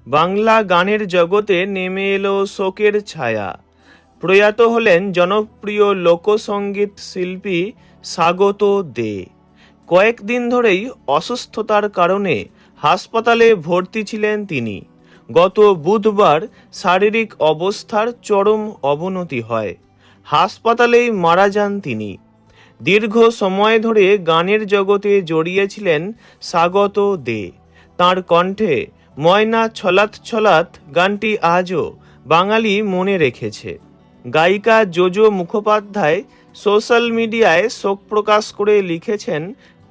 বাংলা গানের জগতে নেমে এলো শোকের ছায়া। প্রয়াত হলেন জনপ্রিয় লোকসঙ্গীত শিল্পী স্বাগত দে। কয়েকদিন ধরেই অসুস্থতার কারণে হাসপাতালে ভর্তি ছিলেন তিনি। গত বুধবার শারীরিক অবস্থার চরম অবনতি হয়। হাসপাতালেই মারা যান তিনি। দীর্ঘ সময় ধরে গানের জগতে জড়িয়েছিলেন স্বাগত দে। তাঁর কণ্ঠে ময়না ছলাৎ ছলাৎ গানটি আজও বাঙালি মনে রেখেছে। গায়িকা জোজো মুখোপাধ্যায় সোশ্যাল মিডিয়ায় শোক প্রকাশ করে লিখেছেন,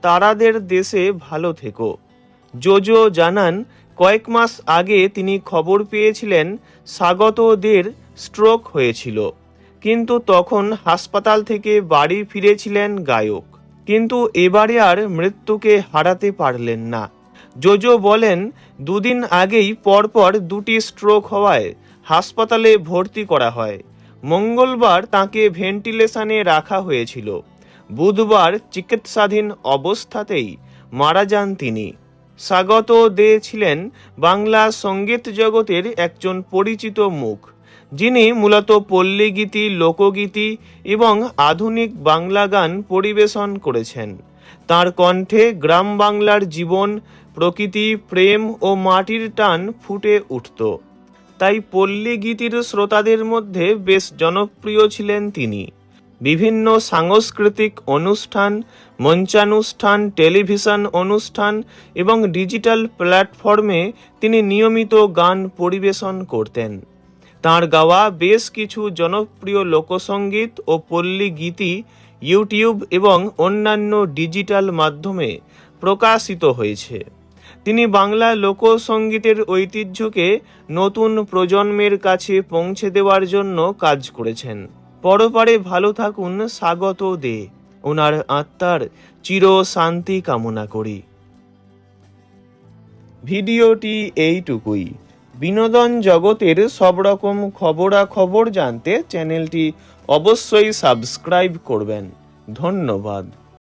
তারাদের দেশে ভালো থেকো। জোজো জানান, কয়েক মাস আগে তিনি খবর পেয়েছিলেন স্বাগত দের স্ট্রোক হয়েছিল, কিন্তু তখন হাসপাতাল থেকে বাড়ি ফিরেছিলেন গায়ক। কিন্তু এবারে আর মৃত্যুকে হারাতে পারলেন না। জোজো বলেন, দুদিন আগেই পরপর দুটি স্ট্রোক হওয়ায় হাসপাতালে ভর্তি করা হয়। মঙ্গলবার তাকে ভেন্টিলেশনে রাখা হয়েছিল। বুধবার চিকিৎসাধীন অবস্থাতেই মারা যান তিনি। স্বাগত দে ছিলেন বাংলা সঙ্গীত জগতের একজন পরিচিত মুখ, যিনি মূলত পল্লীগীতি, লোকগীতি এবং আধুনিক বাংলা গান পরিবেশন করেছেন। তাঁর কণ্ঠে গ্রাম বাংলার জীবন, প্রকৃতি, প্রেম ও মাটির টান ফুটে উঠত। তাই পল্লীগীতির শ্রোতাদের মধ্যে বেশ জনপ্রিয় ছিলেন তিনি। বিভিন্ন সাংস্কৃতিক অনুষ্ঠান, মঞ্চানুষ্ঠান, টেলিভিশন অনুষ্ঠান এবং ডিজিটাল প্ল্যাটফর্মে তিনি নিয়মিত গান পরিবেশন করতেন। তাঁর গাওয়া বেশ কিছু জনপ্রিয় লোকসঙ্গীত ও পল্লী গীতি ইউটিউব এবং অন্যান্য ডিজিটাল মাধ্যমে প্রকাশিত হয়েছে। তিনি বাংলা লোকসঙ্গীতের ঐতিহ্যকে নতুন প্রজন্মের কাছে পৌঁছে দেওয়ার জন্য কাজ করেছেন। পরপারে ভালো থাকুন স্বাগত দে। ওনার আত্মার চির শান্তি কামনা করি। ভিডিওটি এইটুকুই। বিনোদন জগতের সব রকম খবরাখবর জানতে চ্যানেলটি অবশ্যই সাবস্ক্রাইব করবেন। ধন্যবাদ।